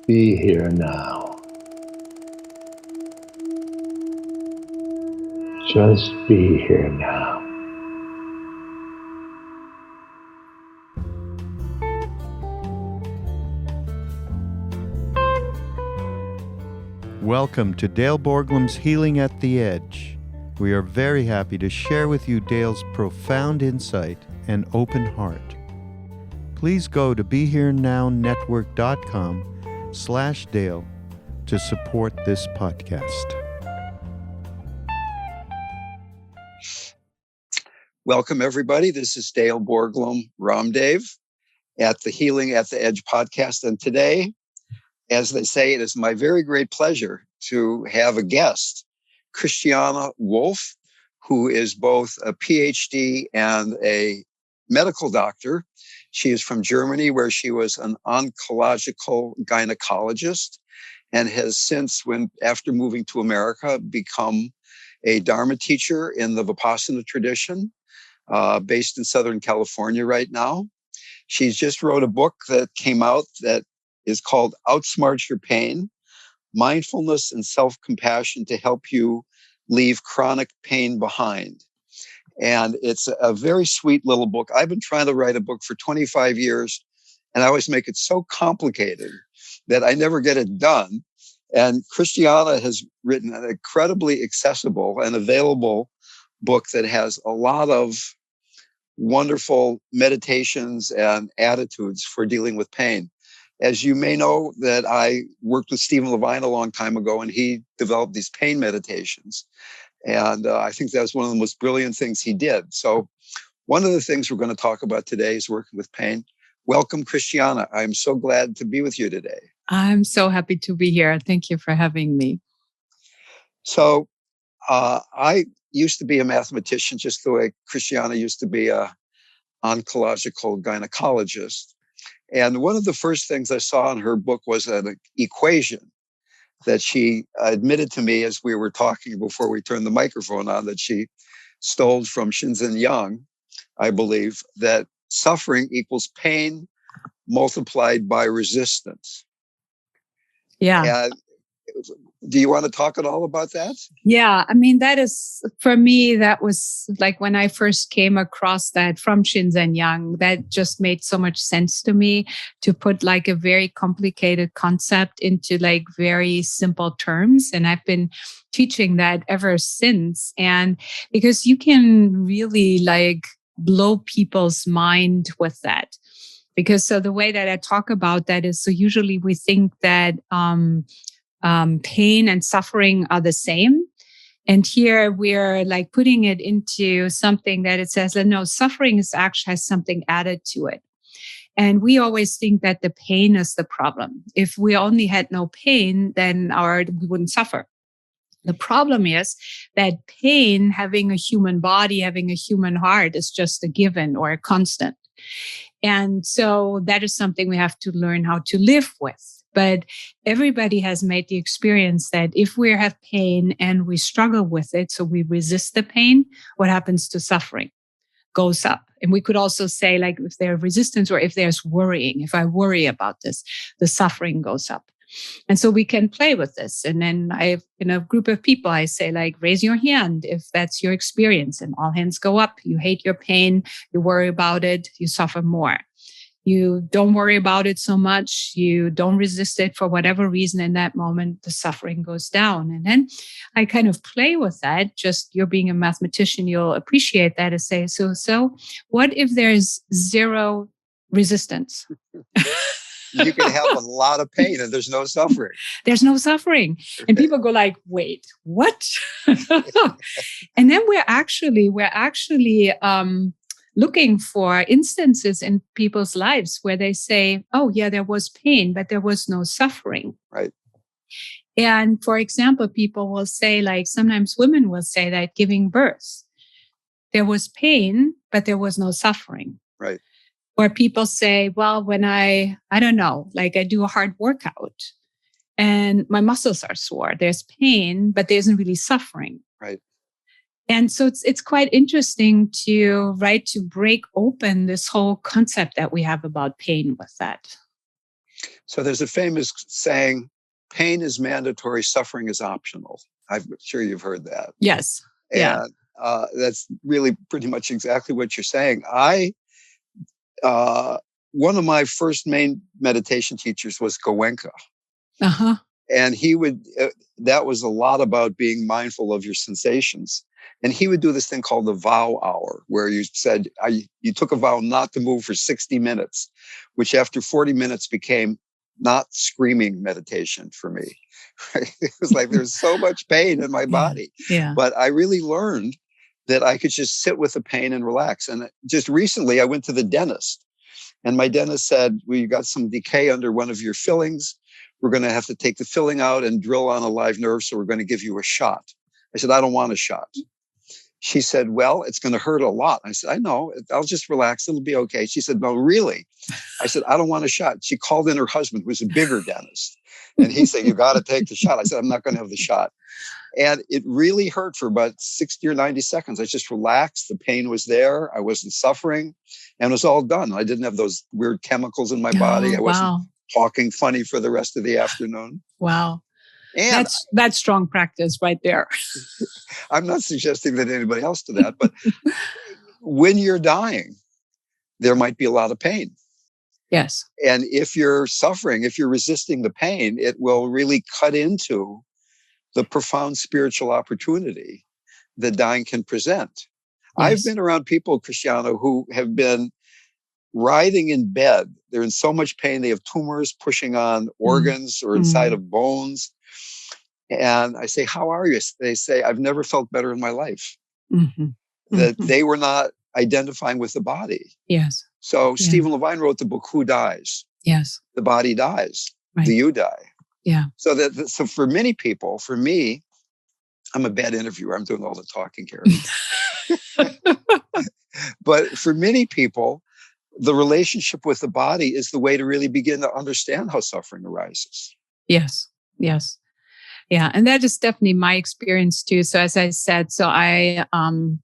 Be here now. Just be here now. Welcome to Dale Borglum's Healing at the Edge. We are very happy to share with you Dale's profound insight and open heart. Please go to BeHereNowNetwork.com/Dale to support this podcast. Welcome, everybody. This is Dale Borglum Ramdev at the Healing at the Edge podcast. And today, as they say, it is my very great pleasure to have a guest, Christiane Wolf, who is both a PhD and a medical doctor. She is from Germany, where she was an oncological gynecologist and has since, after moving to America, become a Dharma teacher in the Vipassana tradition, based in Southern California right now. She's just wrote a book that came out that is called Outsmart Your Pain, Mindfulness and Self-Compassion to Help You Leave Chronic Pain Behind. And it's a very sweet little book. I've been trying to write a book for 25 years, and I always make it so complicated that I never get it done. And Christiane has written an incredibly accessible and available book that has a lot of wonderful meditations and attitudes for dealing with pain. As you may know, that I worked with Stephen Levine a long time ago, and he developed these pain meditations. And I think that was one of the most brilliant things he did. So one of the things we're going to talk about today is working with pain. Welcome, Christiane. I'm so glad to be with you today. I'm so happy to be here. Thank you for having me. So I used to be a mathematician, just the way Christiane used to be an oncological gynecologist. And one of the first things I saw in her book was an equation that she admitted to me as we were talking before we turned the microphone on, that she stole from Shinzen Yang, I believe, that suffering equals pain multiplied by resistance. Yeah. And do you want to talk at all about that? Yeah. I mean, that is, for me, that was like when I first came across that from Shinzen Yang, that just made so much sense to me to put like a very complicated concept into like very simple terms. And I've been teaching that ever since. And because you can really like blow people's mind with that. Because so the way that I talk about that is, so usually we think that, pain and suffering are the same. And here we're like putting it into something that it says that no, suffering is actually has something added to it. And we always think that the pain is the problem. If we only had no pain, then we wouldn't suffer. The problem is that pain, having a human body, having a human heart, is just a given or a constant. And so that is something we have to learn how to live with. But everybody has made the experience that if we have pain and we struggle with it, so we resist the pain, what happens to suffering? Goes up. And we could also say, like, if there's resistance or if there's worrying, if I worry about this, the suffering goes up. And so we can play with this. And then in a group of people, I say, like, raise your hand if that's your experience, and all hands go up. You hate your pain, you worry about it, you suffer more. You don't worry about it so much. You don't resist it for whatever reason in that moment, the suffering goes down. And then I kind of play with that. Just you're being a mathematician, you'll appreciate that to say, so what if there's zero resistance? You can have a lot of pain and there's no suffering. There's no suffering. And people go like, wait, what? And then we're actually looking for instances in people's lives where they say, oh, yeah, there was pain, but there was no suffering. Right. And for example, people will say, like, sometimes women will say that giving birth, there was pain, but there was no suffering. Right. Or people say, well, when I don't know, like I do a hard workout and my muscles are sore, there's pain, but there isn't really suffering. Right. And so it's quite interesting to break open this whole concept that we have about pain with that. So there's a famous saying, pain is mandatory, suffering is optional. I'm sure you've heard that. Yes. Yeah. And that's really pretty much exactly what you're saying. One of my first main meditation teachers was Goenka. Uh-huh. And that was a lot about being mindful of your sensations. And he would do this thing called the vow hour, where you said, you took a vow not to move for 60 minutes, which after 40 minutes became not screaming meditation for me. It was like, there's so much pain in my body. Yeah. But I really learned that I could just sit with the pain and relax. And just recently I went to the dentist, and my dentist said, well, you got some decay under one of your fillings. We're going to have to take the filling out and drill on a live nerve. So we're going to give you a shot. I said, I don't want a shot. She said, well, it's going to hurt a lot. I said, I know, I'll just relax. It'll be okay. She said, no, really? I said, I don't want a shot. She called in her husband, who was a bigger dentist. And he said, you got to take the shot. I said, I'm not going to have the shot. And it really hurt for about 60 or 90 seconds. I just relaxed. The pain was there. I wasn't suffering, and it was all done. I didn't have those weird chemicals in my body. I wasn't talking funny for the rest of the afternoon. Wow. And that's strong practice right there. I'm not suggesting that anybody else do that, but when you're dying, there might be a lot of pain. Yes. And if you're suffering, if you're resisting the pain, it will really cut into the profound spiritual opportunity that dying can present. Yes. I've been around people, Christiana, who have been writhing in bed. They're in so much pain. They have tumors pushing on organs or inside of bones. And I say, how are you? They say, I've never felt better in my life. That they were not identifying with the body. Yes. So Stephen Levine wrote the book, Who Dies? Yes. The body dies. Right. Do you die? Yeah. So for many people, for me, I'm a bad interviewer. I'm doing all the talking here. But for many people, the relationship with the body is the way to really begin to understand how suffering arises. Yes. Yes. Yeah. And that is definitely my experience too. So as I said, I,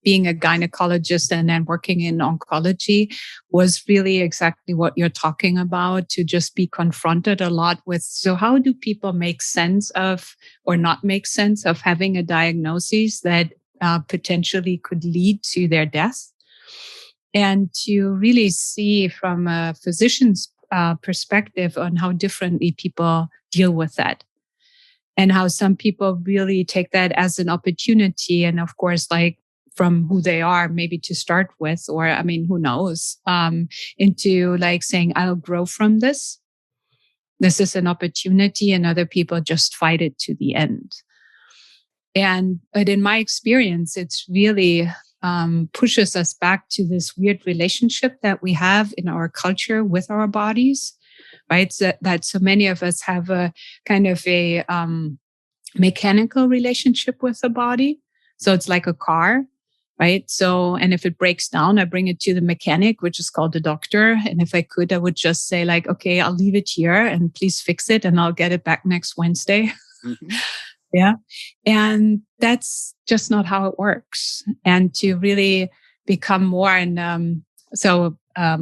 being a gynecologist and then working in oncology was really exactly what you're talking about, to just be confronted a lot with, so how do people make sense of, or not make sense of, having a diagnosis that potentially could lead to their death? And to really see from a physician's perspective on how differently people deal with that. And how some people really take that as an opportunity. And of course, like from who they are, maybe to start with, or I mean, who knows, into like saying, I'll grow from this. This is an opportunity, and other people just fight it to the end. But in my experience, it's really pushes us back to this weird relationship that we have in our culture with our bodies. Right. That so many of us have a kind of a mechanical relationship with the body. So it's like a car, right? So, and if it breaks down, I bring it to the mechanic, which is called the doctor. And if I could, I would just say like, okay, I'll leave it here and please fix it and I'll get it back next Wednesday. Yeah. And that's just not how it works. And to really become more, and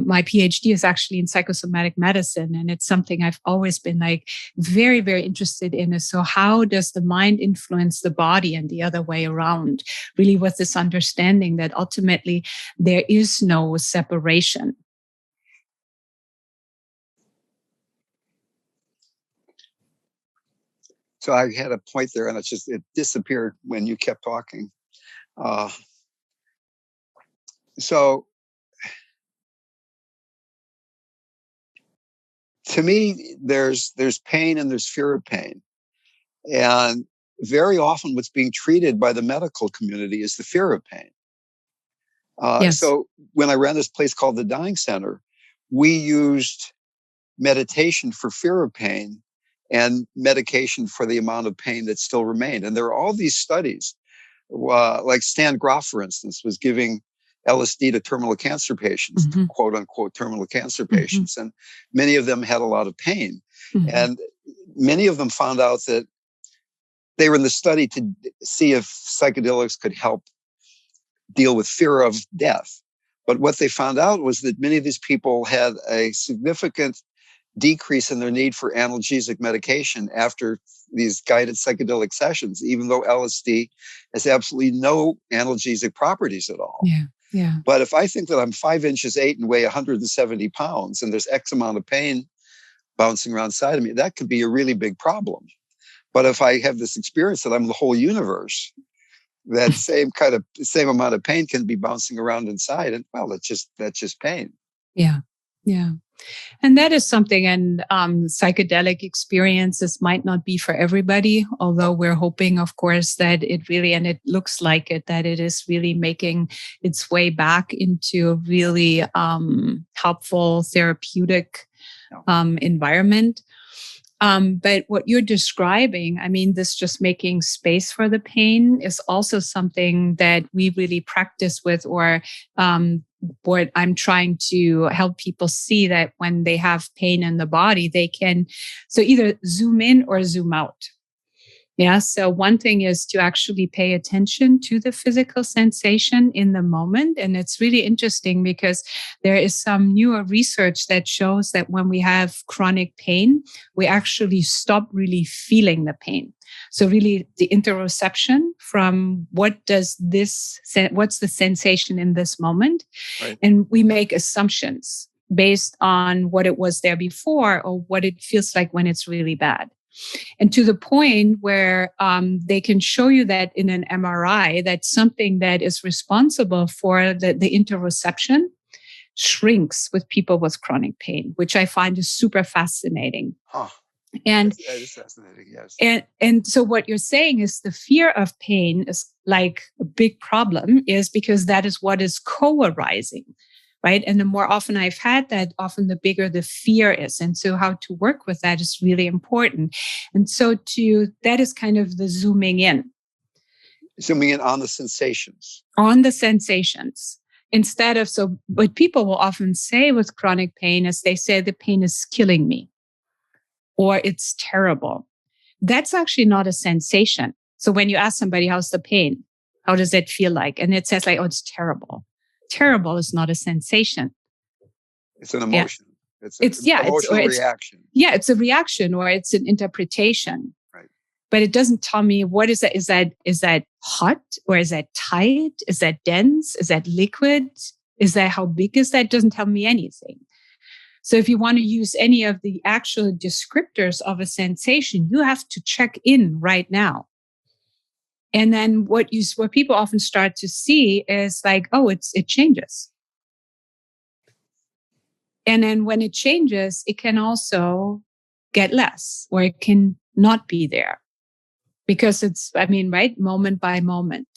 my PhD is actually in psychosomatic medicine, and it's something I've always been like very, very interested in. So how does the mind influence the body and the other way around? Really with this understanding that ultimately there is no separation. So I had a point there, and it disappeared when you kept talking. To me, there's pain and there's fear of pain. And very often what's being treated by the medical community is the fear of pain. Yes. So when I ran this place called the Dying Center, we used meditation for fear of pain and medication for the amount of pain that still remained. And there are all these studies, like Stan Grof, for instance, was giving LSD to terminal cancer patients, quote unquote, terminal cancer patients. And many of them had a lot of pain. And many of them found out that they were in the study to see if psychedelics could help deal with fear of death. But what they found out was that many of these people had a significant decrease in their need for analgesic medication after these guided psychedelic sessions, even though LSD has absolutely no analgesic properties at all. Yeah. Yeah. But if I think that I'm 5 inches 8 and weigh 170 pounds and there's X amount of pain bouncing around inside of me, that could be a really big problem. But if I have this experience that I'm the whole universe, that same amount of pain can be bouncing around inside, and well, that's just pain. Yeah. Yeah. And that is something, and psychedelic experiences might not be for everybody, although we're hoping, of course, that it really, and it looks like it, that it is really making its way back into a really helpful therapeutic environment. But what you're describing, I mean, this just making space for the pain is also something that we really practice with, or what I'm trying to help people see, that when they have pain in the body, they can so either zoom in or zoom out. Yeah. So one thing is to actually pay attention to the physical sensation in the moment. And it's really interesting because there is some newer research that shows that when we have chronic pain, we actually stop really feeling the pain. So really the interoception from what's the sensation in this moment? Right. And we make assumptions based on what it was there before or what it feels like when it's really bad. And to the point where they can show you that in an MRI, that something that is responsible for the interoception shrinks with people with chronic pain, which I find is super fascinating. Huh. And that is fascinating, yes. And so what you're saying is the fear of pain is like a big problem, is because that is what is co-arising. Right. And the more often I've had that, often the bigger the fear is. And so how to work with that is really important. And so that is kind of the zooming in. Zooming in on the sensations. On the sensations. Instead of, so what people will often say with chronic pain is they say the pain is killing me or it's terrible. That's actually not a sensation. So when you ask somebody, how's the pain? How does it feel like? And it says like, oh, it's terrible. Terrible is not a sensation. It's an emotion. Yeah. It's an emotional reaction. Yeah, it's a reaction or it's an interpretation. Right. But it doesn't tell me what is that. Is that hot or is that tight? Is that dense? Is that liquid? Is that how big is that? It doesn't tell me anything. So if you want to use any of the actual descriptors of a sensation, you have to check in right now. And then what people often start to see is like, oh, it changes. And then when it changes, it can also get less or it can not be there because it's, right, moment by moment.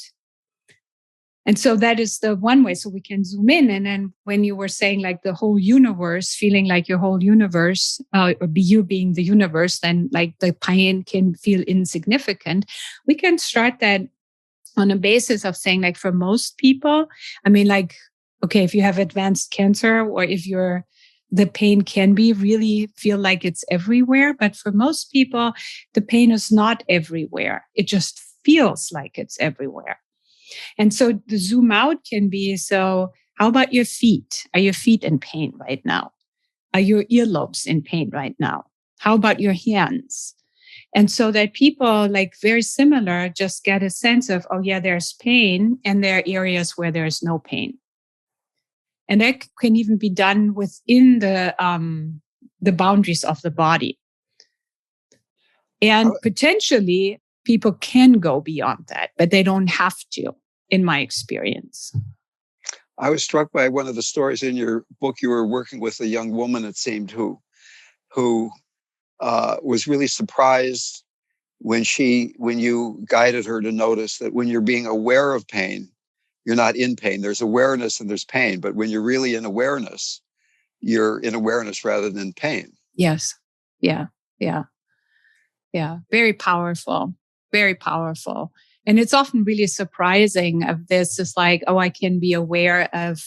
And so that is the one way. So we can zoom in. And then when you were saying like the whole universe, feeling like your whole universe, or you being the universe, then like the pain can feel insignificant. We can start that on a basis of saying like for most people, okay, if you have advanced cancer or if the pain can be really feel like it's everywhere. But for most people, the pain is not everywhere. It just feels like it's everywhere. And so the zoom out can be, so how about your feet? Are your feet in pain right now? Are your earlobes in pain right now? How about your hands? And so that people like very similar just get a sense of, oh yeah, there's pain and there are areas where there's no pain. And that can even be done within the boundaries of the body. And potentially people can go beyond that, but they don't have to, in my experience. I was struck by one of the stories in your book. You were working with a young woman, it seemed, who was really surprised when you guided her to notice that when you're being aware of pain, you're not in pain. There's awareness and there's pain. But when you're really in awareness, you're in awareness rather than pain. Yes. Yeah. Yeah. Yeah. Very powerful. Very powerful. And it's often really surprising of this. It's like, oh, I can be aware of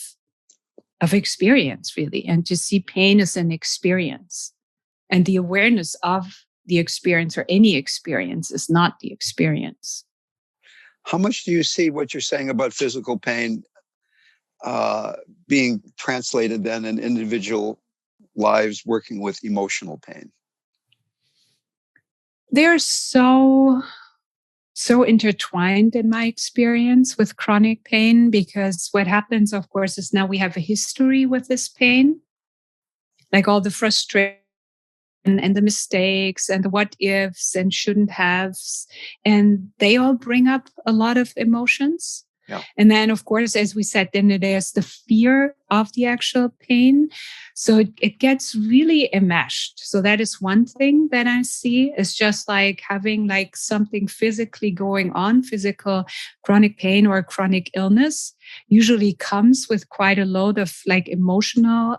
experience really. And to see pain as an experience. And the awareness of the experience or any experience is not the experience. How much do you see what you're saying about physical pain being translated then in individual lives working with emotional pain? They're so intertwined in my experience with chronic pain, because what happens, of course, is now we have a history with this pain, like all the frustration and the mistakes and the what ifs and shouldn't haves. And they all bring up a lot of emotions. Yeah. And then, of course, as we said, then there's the fear of the actual pain. So it gets really enmeshed. So that is one thing that I see. It's just like having like something physically going on, physical chronic pain or chronic illness usually comes with quite a load of like emotional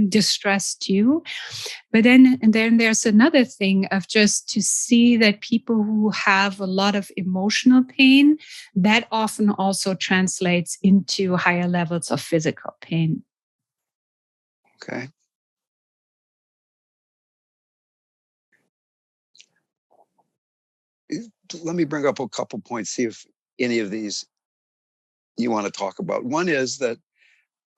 distress too. But then there's another thing of just to see that people who have a lot of emotional pain, that often also translates into higher levels of physical pain. Okay. Let me bring up a couple points, see if any of these you want to talk about. One is that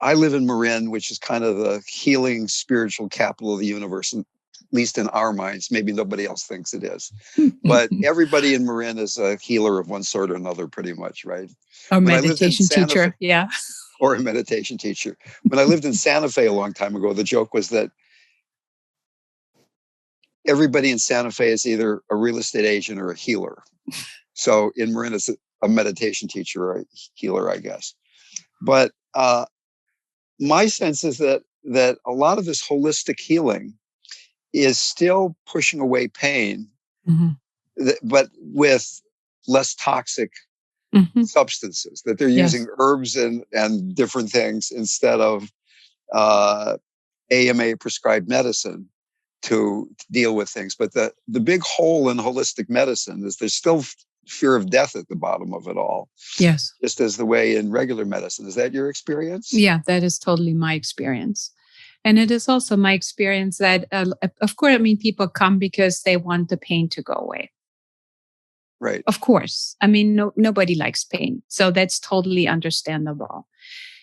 I live in Marin, which is kind of the healing spiritual capital of the universe, at least in our minds. Maybe nobody else thinks it is. But everybody in Marin is a healer of one sort or another, pretty much, right? Or meditation teacher, yeah. Or a meditation teacher. When I lived in Santa Fe a long time ago, the joke was that everybody in Santa Fe is either a real estate agent or a healer. So in Marin, it's a meditation teacher or a healer, I guess. But my sense is that a lot of this holistic healing is still pushing away pain, but with less toxic substances, that they're using herbs and different things instead of AMA prescribed medicine to deal with things. But the big hole in holistic medicine is there's still fear of death at the bottom of it all. Yes. Just as the way in regular medicine. Is that your experience? Yeah, that is totally my experience. And it is also my experience that, of course, I mean, people come because they want the pain to go away. Right. Of course. I mean, nobody likes pain. So that's totally understandable.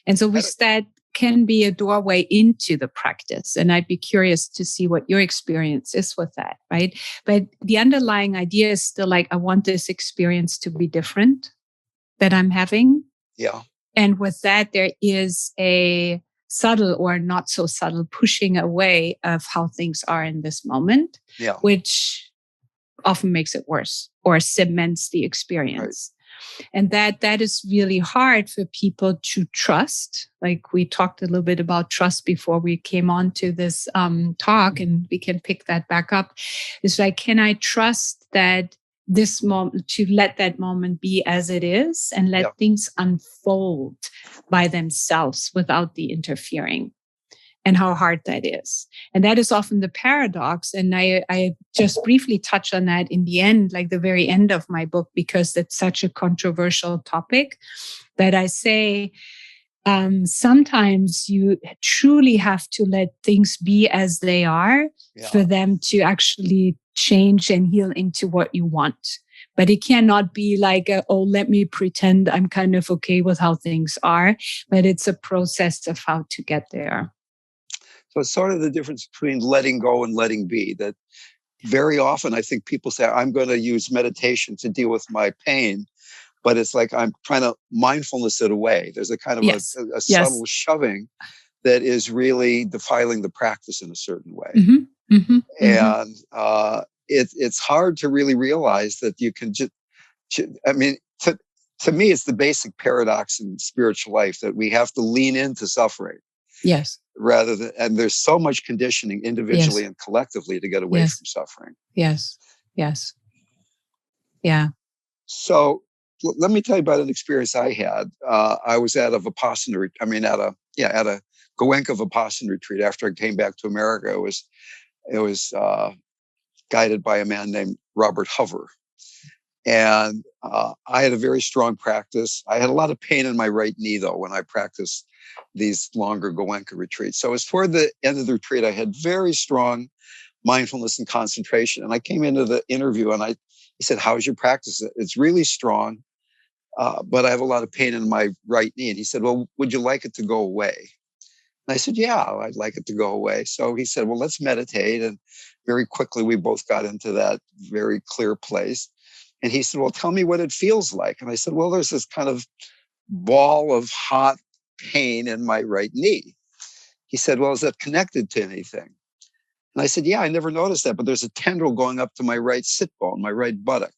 And so that can be a doorway into the practice. And I'd be curious to see what your experience is with that, right? But the underlying idea is still like, I want this experience to be different that I'm having. Yeah. And with that, there is a subtle or not so subtle pushing away of how things are in this moment, which often makes it worse or cements the experience. Right. And that is really hard for people to trust. Like we talked a little bit about trust before we came on to this talk, and we can pick that back up. It's like, can I trust that this moment, to let that moment be as it is and let things unfold by themselves without the interfering? And how hard that is. And that is often the paradox. And I just briefly touch on that in the end, like the very end of my book, because it's such a controversial topic that I say, sometimes you truly have to let things be as they are for them to actually change and heal into what you want. But it cannot be like, let me pretend I'm kind of okay with how things are. But it's a process of how to get there. So it's sort of the difference between letting go and letting be, that very often I think people say, I'm going to use meditation to deal with my pain. But it's like I'm trying to mindfulness it away. There's a kind of a subtle shoving that is really defiling the practice in a certain way. And it's hard to really realize that you can just, I mean, to me, it's the basic paradox in spiritual life that we have to lean into suffering. Yes. Rather than, and there's so much conditioning individually and collectively to get away from suffering. Yes. Yes. Yeah. So let me tell you about an experience I had. I was at a Vipassana, at a Goenka Vipassana retreat after I came back to America. It was guided by a man named Robert Hover. And I had a very strong practice. I had a lot of pain in my right knee, though, when I practiced these longer Goenka retreats. So it was toward the end of the retreat, I had very strong mindfulness and concentration. And I came into the interview and he said, how's your practice? It's really strong, but I have a lot of pain in my right knee. And he said, well, would you like it to go away? And I said, yeah, I'd like it to go away. So he said, well, let's meditate. And very quickly, we both got into that very clear place. And he said, well, tell me what it feels like. And I said, well, there's this kind of ball of hot pain in my right knee. He said, well, is that connected to anything? And I said, yeah, I never noticed that, but there's a tendril going up to my right sit bone, my right buttock.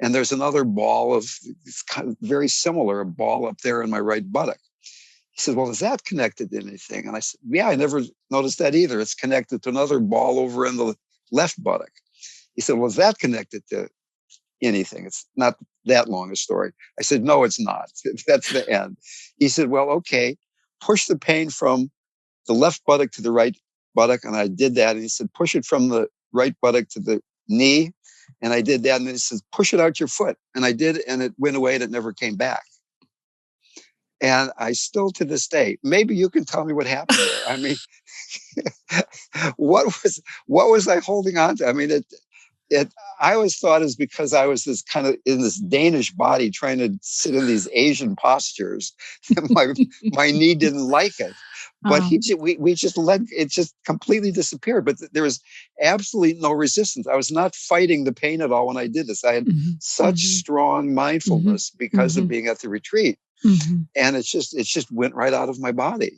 And there's another ball of, it's kind of very similar, a ball up there in my right buttock. He said, well, is that connected to anything? And I said, yeah, I never noticed that either. It's connected to another ball over in the left buttock. He said, well, is that connected to anything? It's not that long a story. I said, no, it's not. That's the end. He said, well, okay, push the pain from the left buttock to the right buttock. And I did that. And he said, push it from the right buttock to the knee. And I did that. And then he says, push it out your foot. And I did. And it went away and it never came back. And I still, to this day, maybe you can tell me what happened there. I mean, what was I holding on to? I mean, I always thought it was because I was this kind of in this Danish body trying to sit in these Asian postures. my knee didn't like it, but we just let it just completely disappeared. But there was absolutely no resistance. I was not fighting the pain at all when I did this. I had such strong mindfulness because of being at the retreat. And it just went right out of my body.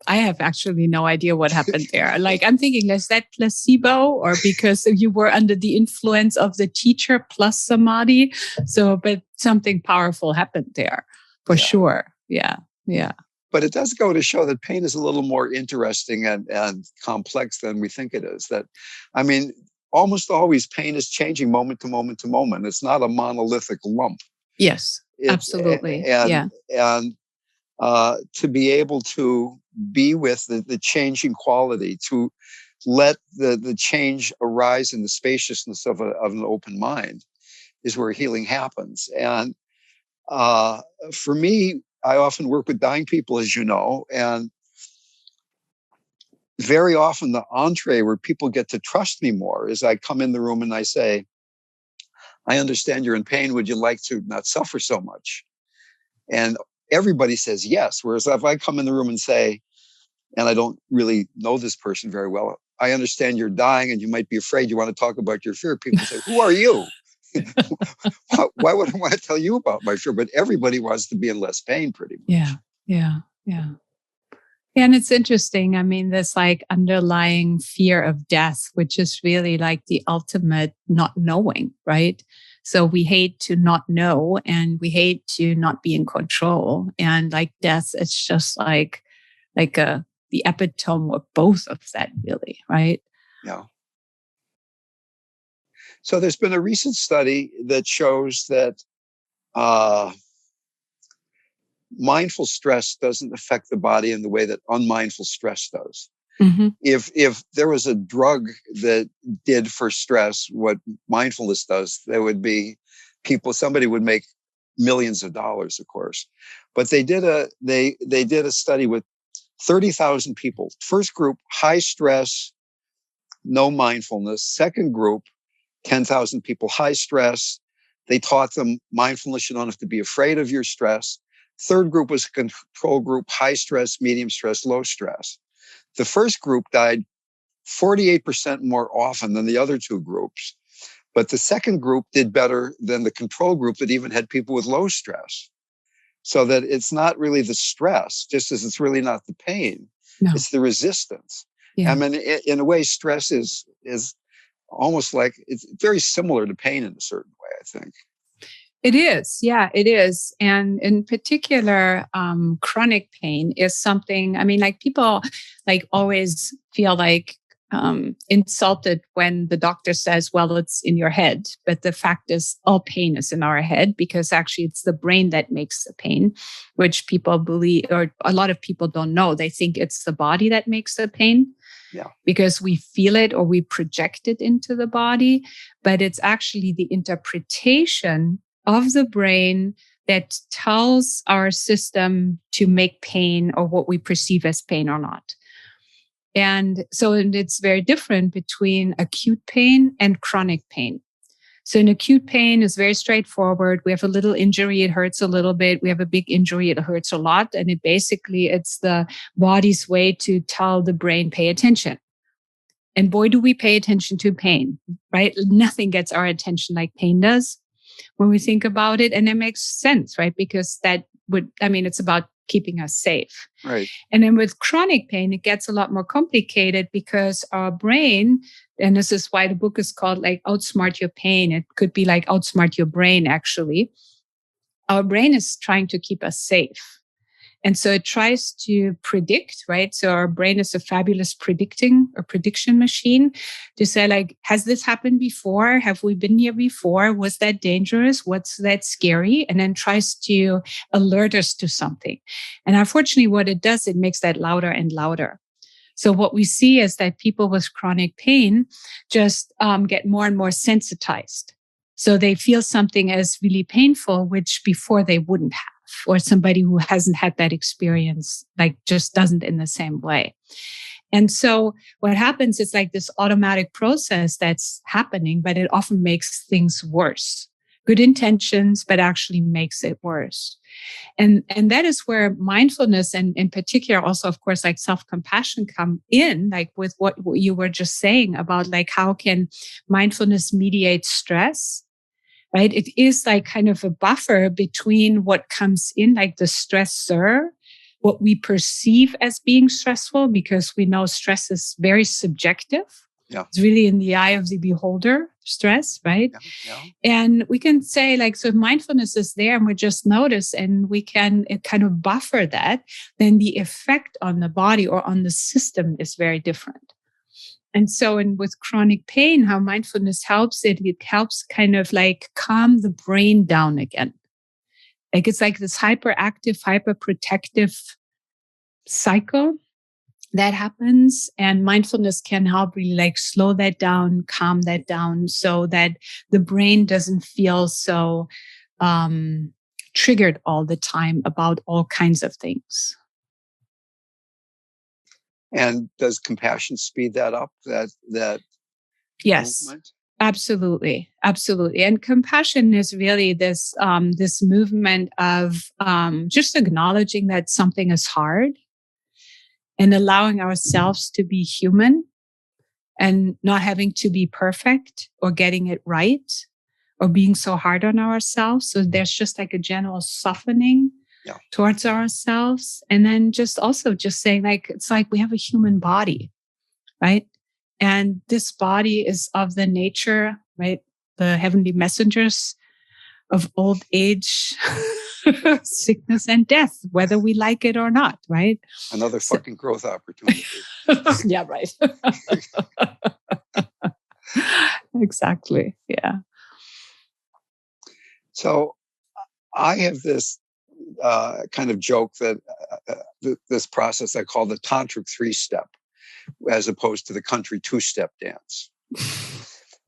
I have actually no idea what happened there. Like, I'm thinking, is that placebo or because you were under the influence of the teacher plus samadhi? So, but something powerful happened there for sure. Yeah. Yeah. But it does go to show that pain is a little more interesting and complex than we think it is. That, I mean, almost always pain is changing moment to moment to moment. It's not a monolithic lump. Yes, absolutely. And to be able to be with the changing quality, to let the change arise in the spaciousness of an open mind is where healing happens. And for me, I often work with dying people, as you know, and very often the entree where people get to trust me more is I come in the room and I say, I understand you're in pain. Would you like to not suffer so much? And everybody says yes. Whereas if I come in the room and say, and I don't really know this person very well, I understand you're dying and you might be afraid. You want to talk about your fear. People say, who are you? Why would I want to tell you about my fear? But everybody wants to be in less pain pretty much. Yeah. And it's interesting. I mean, this like underlying fear of death, which is really like the ultimate not knowing, right? So we hate to not know and we hate to not be in control. And like death, it's just like the epitome of both of that, really, right? Yeah. So there's been a recent study that shows that mindful stress doesn't affect the body in the way that unmindful stress does. If there was a drug that did for stress what mindfulness does, there would be somebody would make millions of dollars, of course. But they did a study with 30,000 people. First group, high stress, no mindfulness. Second group, 10,000 people, high stress. They taught them mindfulness. You don't have to be afraid of your stress. Third group was a control group, high stress, medium stress, low stress. The first group died 48% more often than the other two groups. But the second group did better than the control group that even had people with low stress. So that it's not really the stress, just as it's really not the pain. No. It's the resistance. Yeah. I mean, in a way, stress is almost like, it's very similar to pain in a certain way, I think. It is. Yeah, it is. And in particular, chronic pain is something, I mean, like people like always feel like insulted when the doctor says, well, it's in your head. But the fact is all pain is in our head because actually it's the brain that makes the pain, which people believe, or a lot of people don't know. They think it's the body that makes the pain. Yeah. Because we feel it or we project it into the body. But it's actually the interpretation of the brain that tells our system to make pain or what we perceive as pain or not. And so it's very different between acute pain and chronic pain. So in acute pain is very straightforward. We have a little injury, it hurts a little bit. We have a big injury, it hurts a lot. And it's the body's way to tell the brain, pay attention. And boy, do we pay attention to pain, right? Nothing gets our attention like pain does when we think about it. And it makes sense, right? Because it's about keeping us safe. Right. And then with chronic pain, it gets a lot more complicated because our brain, and this is why the book is called like Outsmart Your Pain. It could be like Outsmart Your Brain, actually. Our brain is trying to keep us safe. And so it tries to predict, right? So our brain is a fabulous prediction machine to say, like, has this happened before? Have we been here before? Was that dangerous? What's that scary? And then tries to alert us to something. And unfortunately, what it does, it makes that louder and louder. So what we see is that people with chronic pain just get more and more sensitized. So they feel something as really painful, which before they wouldn't have. Or somebody who hasn't had that experience, like just doesn't in the same way. And so what happens is like this automatic process that's happening, but it often makes things worse. Good intentions, but actually makes it worse. And that is where mindfulness and in particular also, of course, like self-compassion come in, like with what you were just saying about like how can mindfulness mediate stress? Right? It is like kind of a buffer between what comes in, like the stressor, what we perceive as being stressful, because we know stress is very subjective. Yeah. It's really in the eye of the beholder, stress, right? Yeah. And we can say like, so mindfulness is there and we just notice and we can kind of buffer that, then the effect on the body or on the system is very different. And so with chronic pain, how mindfulness helps, it helps kind of like calm the brain down again. Like it's like this hyperactive, hyperprotective cycle that happens. And mindfulness can help really like slow that down, calm that down so that the brain doesn't feel so triggered all the time about all kinds of things. And does compassion speed that up? That yes, movement? Absolutely. And compassion is really this movement of just acknowledging that something is hard and allowing ourselves to be human and not having to be perfect or getting it right or being so hard on ourselves. So there's just like a general softening towards ourselves. And then just saying like, it's like we have a human body, right? And this body is of the nature, right? The heavenly messengers of old age, sickness and death, whether we like it or not, right? Another fucking growth opportunity. Yeah, right. Exactly. Yeah. So I have this kind of joke that this process I call the tantric 3-step, as opposed to the country 2-step dance.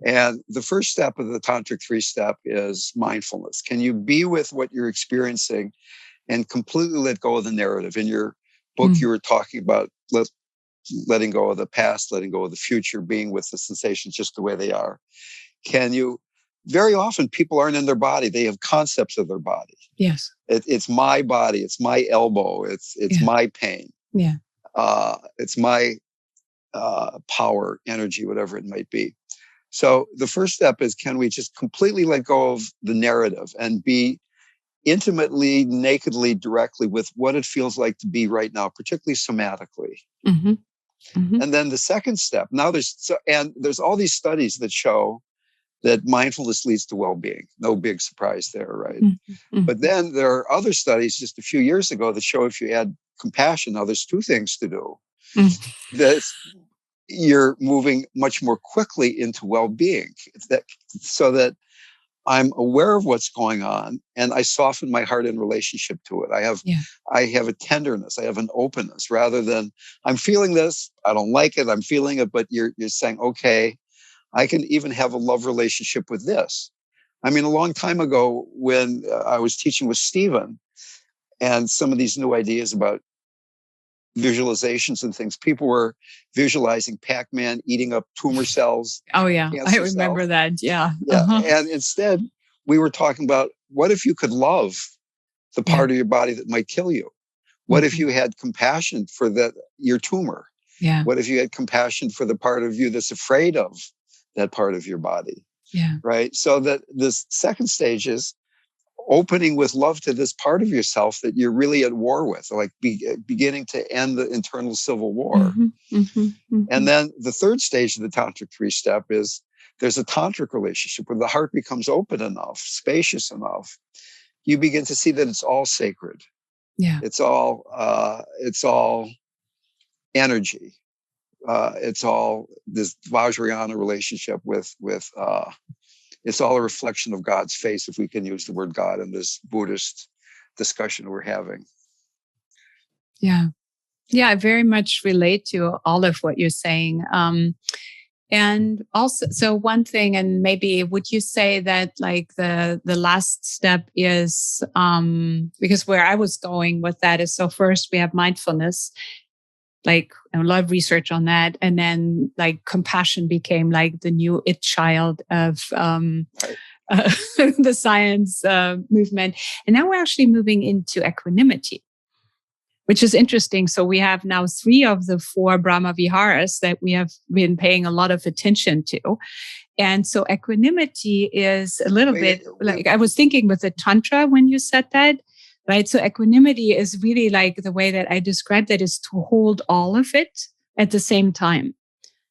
And the first step of the tantric 3-step is mindfulness. Can you be with what you're experiencing and completely let go of the narrative? In your book, you were talking about letting go of the past, letting go of the future, being with the sensations just the way they are. Can you? Very often people aren't in their body. They have concepts of their body. Yes. It's my body. It's my elbow. It's my pain. Yeah. It's my power, energy, whatever it might be. So the first step is, can we just completely let go of the narrative and be intimately, nakedly, directly with what it feels like to be right now, particularly somatically? Mm-hmm. Mm-hmm. And then the second step, now there's all these studies that show that mindfulness leads to well-being. No big surprise there, right? Mm-hmm. But then there are other studies just a few years ago that show if you add compassion, now there's two things to do. Mm-hmm. That you're moving much more quickly into well-being. So that I'm aware of what's going on and I soften my heart in relationship to it. I have a tenderness, I have an openness, rather than I'm feeling this, I don't like it, I'm feeling it, but you're saying, okay, I can even have a love relationship with this. I mean, a long time ago when I was teaching with Stephen and some of these new ideas about visualizations and things. People were visualizing Pac-Man eating up tumor cells, Oh, yeah. I cancer remember cells. that. Yeah. Yeah. And instead, we were talking about, what if you could love the part of your body that might kill you? What if you had compassion for your tumor? Yeah. What if you had compassion for the part of you that's afraid of that part of your body? Yeah. Right. So that this second stage is opening with love to this part of yourself that you're really at war with, like beginning to end the internal civil war. And then the third stage of the Tantric 3-step is there's a tantric relationship where the heart becomes open enough, spacious enough. You begin to see that it's all sacred. Yeah. It's all energy. It's all this Vajrayana relationship with it's all a reflection of God's face, if we can use the word God in this Buddhist discussion we're having. Yeah. Yeah, I very much relate to all of what you're saying. And also, so one thing, and maybe would you say that like the last step is, because where I was going with that is, so first we have mindfulness, like a lot of research on that. And then like compassion became like the new it child of the science movement. And now we're actually moving into equanimity, which is interesting. So we have now 3 of the 4 Brahma Viharas that we have been paying a lot of attention to. And so equanimity is a little bit like, I was thinking with the Tantra when you said that, right? So equanimity is really like the way that I described it is to hold all of it at the same time.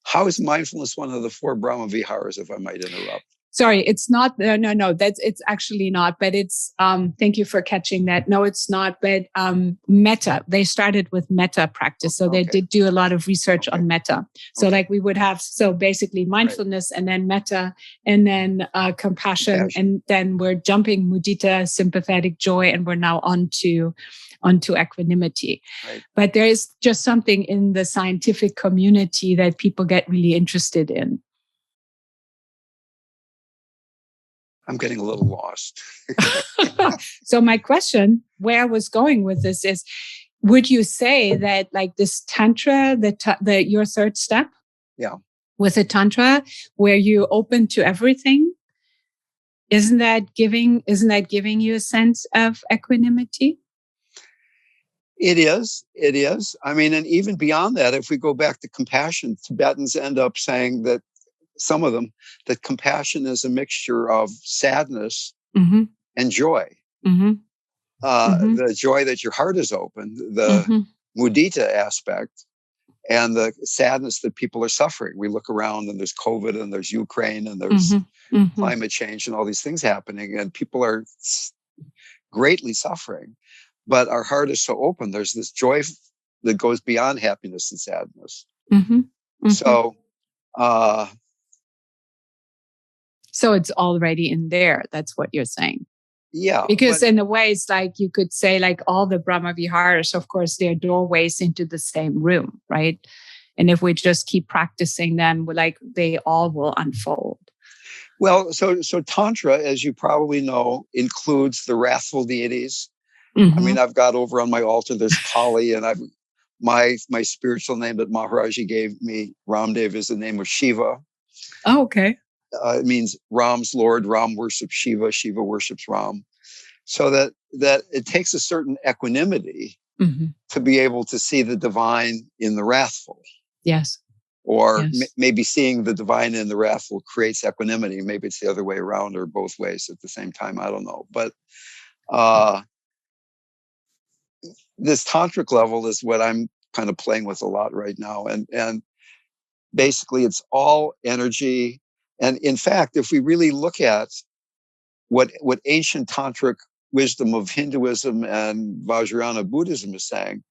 How is mindfulness one of the 4 Brahma Viharas, if I might interrupt? Sorry, it's not. No. It's actually not. But it's. Thank you for catching that. No, it's not. But metta. They started with metta practice, so they did do a lot of research on metta. So like we would have basically mindfulness, and then metta, and then compassion, and then we're jumping mudita, sympathetic joy, and we're now onto equanimity. Right. But there is just something in the scientific community that people get really interested in. I'm getting a little lost. So my question, where I was going with this is, would you say that like this Tantra, your third step? Yeah. With a Tantra where you open to everything, isn't that giving you a sense of equanimity? It is. I mean, and even beyond that, if we go back to compassion, Tibetans end up saying that some of them, that compassion is a mixture of sadness and joy. The joy that your heart is open, the mudita aspect, and the sadness that people are suffering. We look around and there's COVID and there's Ukraine and there's climate change and all these things happening, and people are greatly suffering. But our heart is so open. There's this joy that goes beyond happiness and sadness. So it's already in there. That's what you're saying. Yeah. Because in a way, it's like you could say like all the Brahma Viharas, of course, they're doorways into the same room, right? And if we just keep practicing them, like they all will unfold. Well, so Tantra, as you probably know, includes the wrathful deities. I mean, I've got over on my altar, there's Kali, and my spiritual name that Maharaji gave me, Ramdev, is the name of Shiva. Oh, okay. It means Ram's Lord. Ram worships Shiva. Shiva worships Ram. So that it takes a certain equanimity to be able to see the divine in the wrathful. Yes. Or maybe seeing the divine in the wrathful creates equanimity. Maybe it's the other way around or both ways at the same time. I don't know. But this tantric level is what I'm kind of playing with a lot right now. And basically it's all energy. And in fact, if we really look at what ancient tantric wisdom of Hinduism and Vajrayana Buddhism is saying,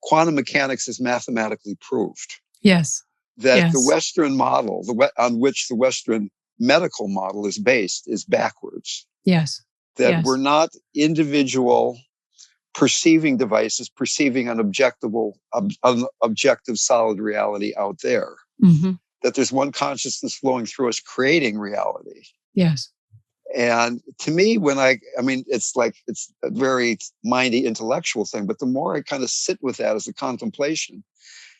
quantum mechanics is mathematically proved. Yes. That the Western model, on which the Western medical model is based, is backwards. Yes. That we're not individual perceiving devices, perceiving an objective solid reality out there. That there's one consciousness flowing through us, creating reality. Yes. And to me, it's like, it's a very mindy intellectual thing, but the more I kind of sit with that as a contemplation,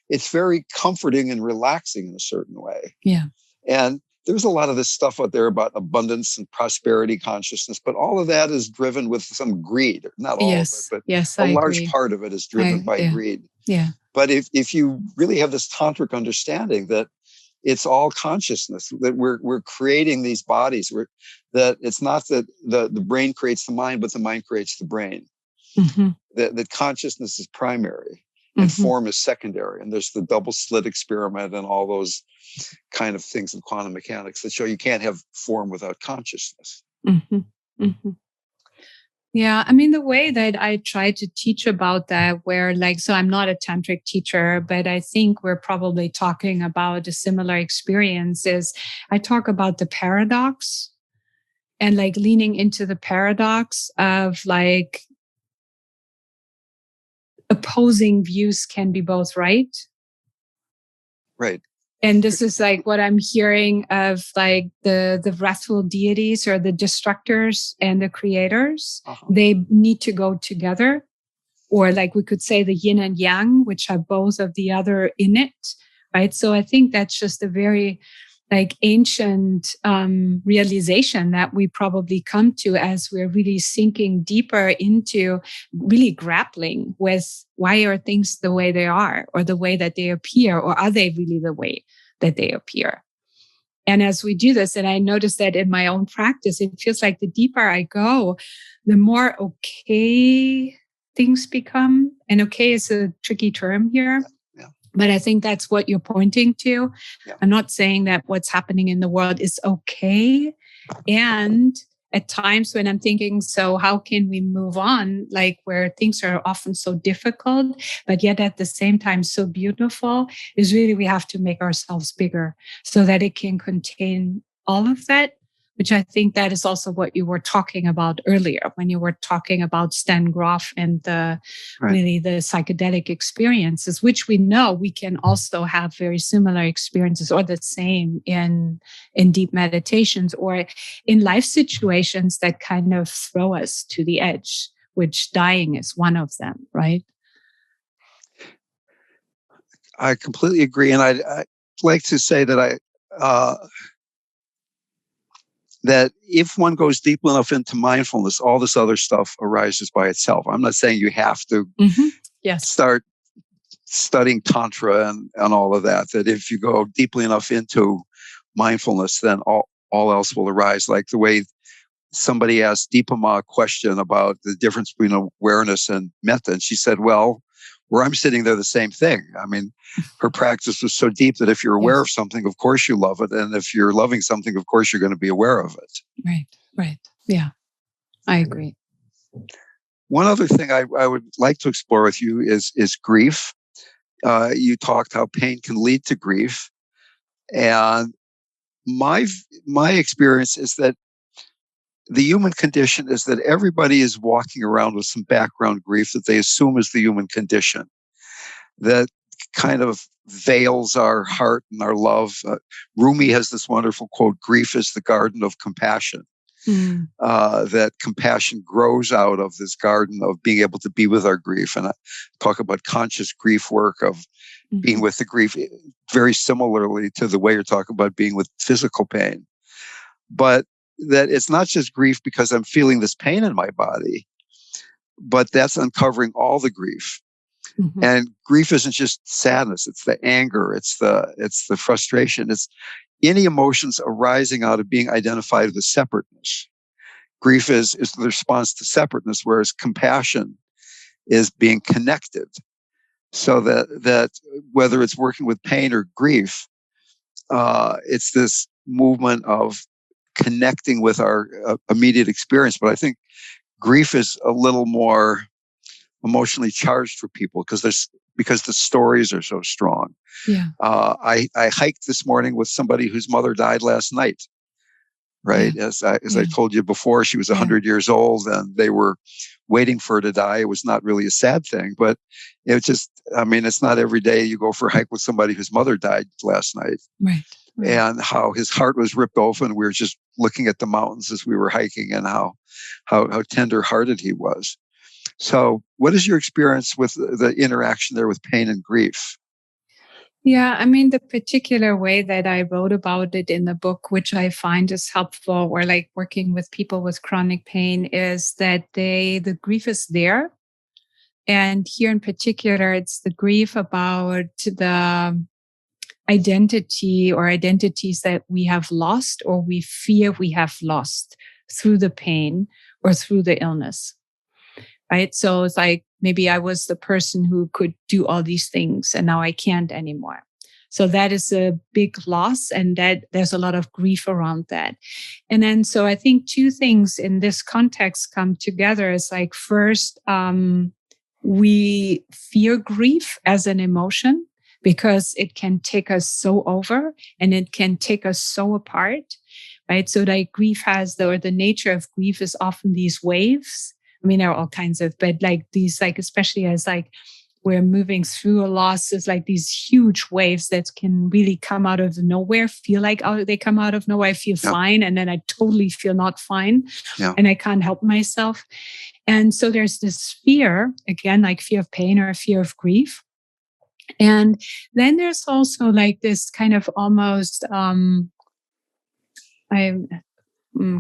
it's very comforting and relaxing in a certain way. Yeah. And there's a lot of this stuff out there about abundance and prosperity consciousness, but all of that is driven with some greed. Not all of it, but a large part of it is driven by greed. Yeah. But if you really have this tantric understanding that it's all consciousness, that we're creating these bodies, that it's not that the brain creates the mind, but the mind creates the brain. Mm-hmm. That consciousness is primary and form is secondary. And there's the double slit experiment and all those kind of things in quantum mechanics that show you can't have form without consciousness. Mm-hmm. Mm-hmm. Yeah, I mean, the way that I try to teach about that, so I'm not a tantric teacher, but I think we're probably talking about a similar experience, is I talk about the paradox and like leaning into the paradox of like opposing views can be both right. Right. And this is like what I'm hearing of like the wrathful deities or the destructors and the creators. Uh-huh. They need to go together. Or like we could say the yin and yang, which have both of the other in it, right? So I think that's just a very like ancient realization that we probably come to as we're really sinking deeper into really grappling with why are things the way they are, or the way that they appear, or are they really the way that they appear? And as we do this, and I notice that in my own practice, it feels like the deeper I go, the more okay things become. And okay is a tricky term here. But I think that's what you're pointing to. Yeah. I'm not saying that what's happening in the world is okay. And at times when I'm thinking, so how can we move on? Like where things are often so difficult, but yet at the same time so beautiful, is really we have to make ourselves bigger so that it can contain all of that. Which I think that is also what you were talking about earlier when you were talking about Stan Grof and really the psychedelic experiences, which we know we can also have very similar experiences or the same in deep meditations or in life situations that kind of throw us to the edge, which dying is one of them, right? I completely agree. And I'd like to say that that if one goes deep enough into mindfulness, all this other stuff arises by itself. I'm not saying you have to start studying Tantra and all of that, that if you go deeply enough into mindfulness, then all else will arise. Like the way somebody asked Deepa Ma a question about the difference between awareness and metta. And she said, well, where I'm sitting there, the same thing. I mean, her practice was so deep that if you're aware of something, of course you love it. And if you're loving something, of course you're going to be aware of it. Right. Yeah, I agree. One other thing I would like to explore with you is grief. You talked how pain can lead to grief. And my experience is that the human condition is that everybody is walking around with some background grief that they assume is the human condition, that kind of veils our heart and our love. Rumi has this wonderful quote, grief is the garden of compassion. That compassion grows out of this garden of being able to be with our grief. And I talk about conscious grief work of being with the grief very similarly to the way you're talking about being with physical pain. But that it's not just grief because I'm feeling this pain in my body, but that's uncovering all the grief. And grief isn't just sadness; it's the anger, it's the frustration, it's any emotions arising out of being identified with separateness. Grief is the response to separateness, whereas compassion is being connected. So that whether it's working with pain or grief, it's this movement of connecting with our immediate experience. But I think grief is a little more emotionally charged for people because the stories are so strong. Yeah. I hiked this morning with somebody whose mother died last night. Right. Yeah. As I told you before, she was 100 years old and they were waiting for her to die. It was not really a sad thing, but it's not every day you go for a hike with somebody whose mother died last night. Right. And how his heart was ripped open. We were just looking at the mountains as we were hiking, and how tender-hearted he was. So what is your experience with the interaction there with pain and grief? Yeah, I mean, the particular way that I wrote about it in the book, which I find is helpful, or like working with people with chronic pain, is that the grief is there. And here in particular, it's the grief about the identity or identities that we have lost or we fear we have lost through the pain or through the illness. Right. So it's like maybe I was the person who could do all these things and now I can't anymore. So that is a big loss, and that there's a lot of grief around that. And then, so I think two things in this context come together. It's like, first, we fear grief as an emotion because it can take us so over and it can take us so apart, right? So like grief has or the nature of grief is often these waves. I mean, there are all kinds of, but like these, like, especially as like we're moving through a loss, is like these huge waves that can really come out of nowhere, feel like they come out of nowhere. I feel fine. And then I totally feel not fine. And I can't help myself. And so there's this fear, again, like fear of pain or fear of grief. And then there's also like this kind of almost, I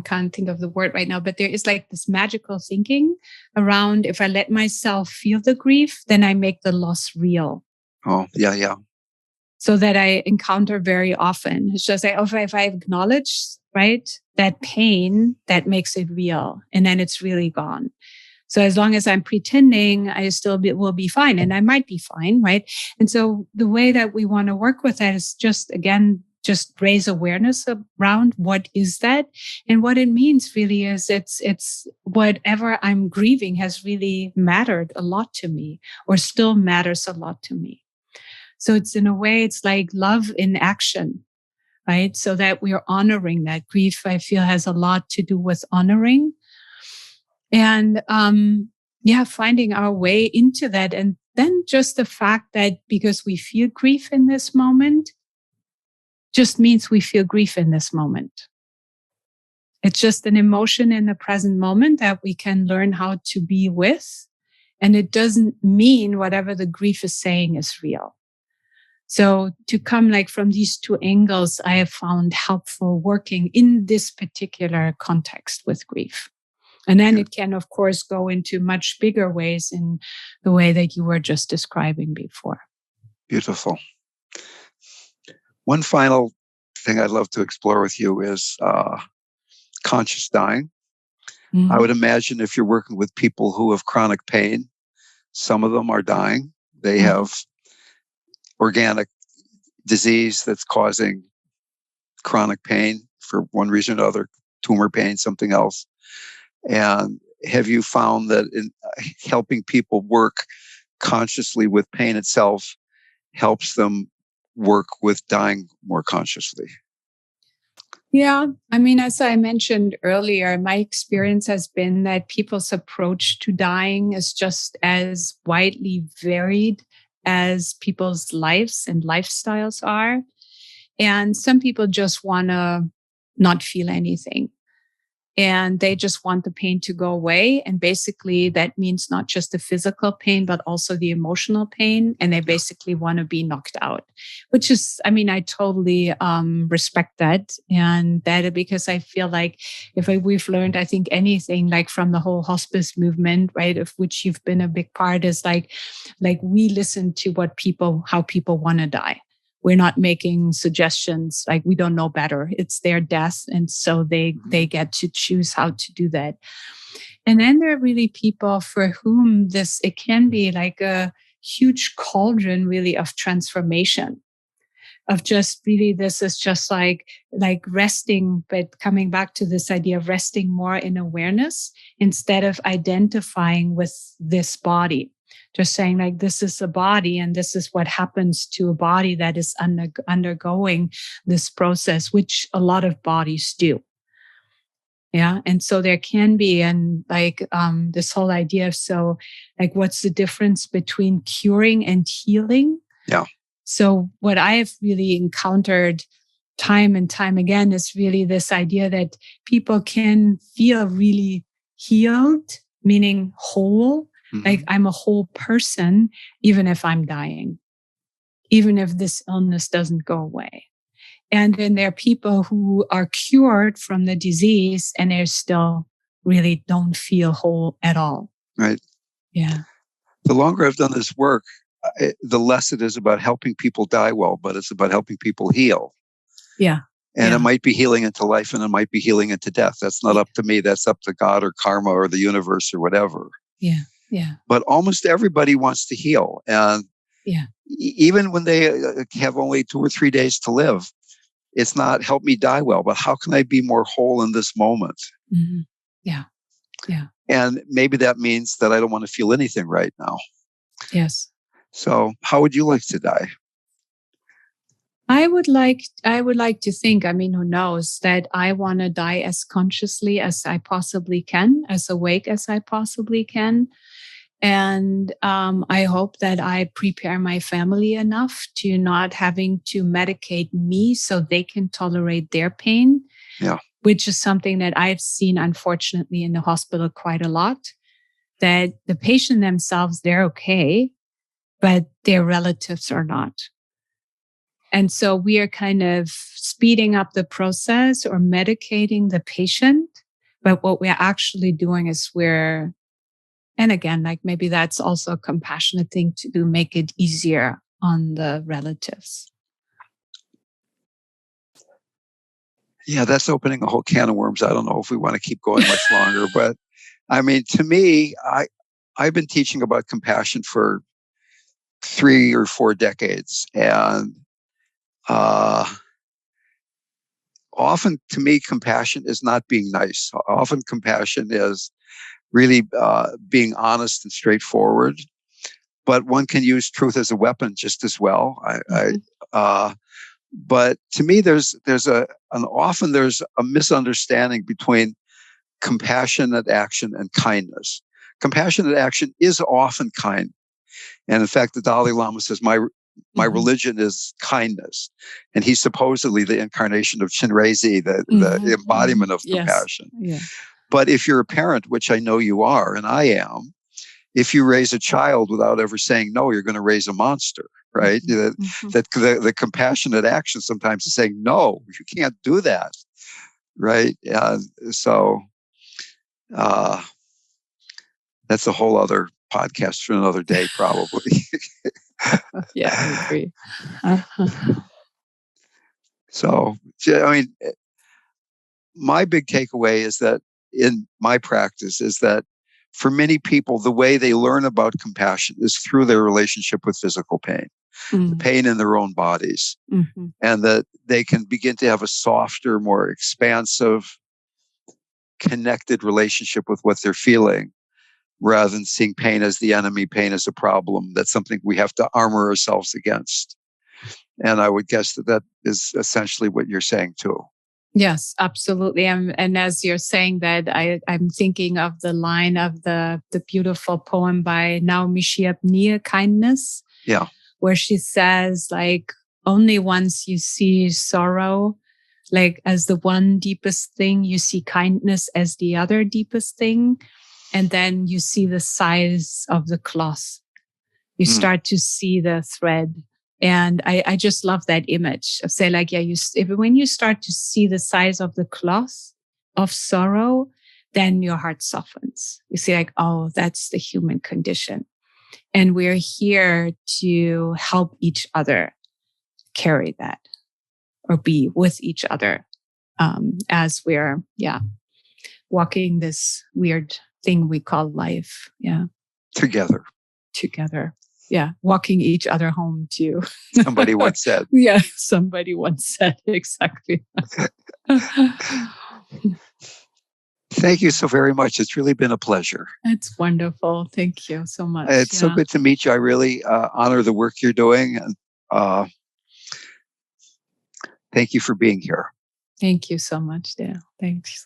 can't think of the word right now, but there is like this magical thinking around, if I let myself feel the grief, then I make the loss real. Oh, yeah. So that I encounter very often. It's just like, if I acknowledge, right, that pain, that makes it real. And then it's really gone. So as long as I'm pretending, I still will be fine, and I might be fine, right? And so the way that we want to work with that is just raise awareness around what is that, and what it means really is it's whatever I'm grieving has really mattered a lot to me, or still matters a lot to me. So it's, in a way, it's like love in action, right? So that we are honoring that grief. I feel has a lot to do with honoring. And, finding our way into that. And then just the fact that because we feel grief in this moment, just means we feel grief in this moment. It's just an emotion in the present moment that we can learn how to be with. And it doesn't mean whatever the grief is saying is real. So to come like from these two angles, I have found helpful working in this particular context with grief. And then it can, of course, go into much bigger ways in the way that you were just describing before. Beautiful. One final thing I'd love to explore with you is conscious dying. Mm-hmm. I would imagine if you're working with people who have chronic pain, some of them are dying. They have organic disease that's causing chronic pain for one reason or another, tumor pain, something else. And have you found that in helping people work consciously with pain itself helps them work with dying more consciously? Yeah. I mean, as I mentioned earlier, my experience has been that people's approach to dying is just as widely varied as people's lives and lifestyles are. And some people just want to not feel anything. And they just want the pain to go away. And basically that means not just the physical pain, but also the emotional pain. And they basically want to be knocked out, which is, I mean, I totally respect that. And that because I feel like we've learned, I think anything like from the whole hospice movement, right, of which you've been a big part, is like we listen to how people want to die. We're not making suggestions, like we don't know better. It's their death. And so they get to choose how to do that. And then there are really people for whom it can be like a huge cauldron really of transformation, of just really, this is just like resting, but coming back to this idea of resting more in awareness instead of identifying with this body. Just saying like, this is a body and this is what happens to a body that is undergoing this process, which a lot of bodies do. Yeah. And so there can be, and this whole idea of, so like, what's the difference between curing and healing? Yeah. So what I have really encountered time and time again is really this idea that people can feel really healed, meaning whole. Like I'm a whole person, even if I'm dying, even if this illness doesn't go away. And then there are people who are cured from the disease and they still really don't feel whole at all. Right. Yeah. The longer I've done this work, the less it is about helping people die well, but it's about helping people heal. Yeah. And it might be healing into life and it might be healing into death. That's not up to me. That's up to God or karma or the universe or whatever. Yeah. Yeah. But almost everybody wants to heal. And even when they have only 2 or 3 days to live, it's not help me die well, but how can I be more whole in this moment? Mm-hmm. Yeah. Yeah. And maybe that means that I don't want to feel anything right now. Yes. So how would you like to die? I would like to think, I mean, who knows, that I want to die as consciously as I possibly can, as awake as I possibly can. And I hope that I prepare my family enough to not having to medicate me so they can tolerate their pain. Yeah. Which is something that I've seen, unfortunately, in the hospital quite a lot, that the patient themselves, they're okay, but their relatives are not. And so we are kind of speeding up the process or medicating the patient. But what we're actually doing is and again, like maybe that's also a compassionate thing to do, make it easier on the relatives. Yeah, that's opening a whole can of worms. I don't know if we want to keep going much longer, but I mean, to me, I've been teaching about compassion for 3 or 4 decades. And often to me, compassion is not being nice. Often compassion is really being honest and straightforward. But one can use truth as a weapon just as well. But to me, there's often there's a misunderstanding between compassionate action and kindness. Compassionate action is often kind. And in fact, the Dalai Lama says, my religion is kindness. And he's supposedly the incarnation of Chinrezi, the embodiment of compassion. Yeah. But if you're a parent, which I know you are, and I am, if you raise a child without ever saying no, you're going to raise a monster, right? That the compassionate action sometimes is saying, no, you can't do that, right? So that's a whole other podcast for another day, probably. Yeah, I agree. So, I mean, my big takeaway is that in my practice is that for many people, the way they learn about compassion is through their relationship with physical pain, the pain in their own bodies, and that they can begin to have a softer, more expansive, connected relationship with what they're feeling, rather than seeing pain as the enemy, pain as a problem. That's something we have to armor ourselves against. And I would guess that is essentially what you're saying too. Yes, absolutely. And as you're saying that, I'm thinking of the line of the beautiful poem by Naomi Shihab Nye, Kindness. Yeah. Where she says, like, only once you see sorrow, like as the one deepest thing, you see kindness as the other deepest thing. And then you see the size of the cloth. You start to see the thread. And I just love that image of say like, when you start to see the size of the cloth of sorrow, then your heart softens. You see like, oh, that's the human condition. And we're here to help each other carry that or be with each other as we're, walking this weird thing we call life. Yeah. Together. Yeah. Walking each other home too. Somebody once said. Yeah. Somebody once said. Exactly. Thank you so very much. It's really been a pleasure. It's wonderful. Thank you so much. It's so good to meet you. I really honor the work you're doing. And thank you for being here. Thank you so much, Dale. Thanks.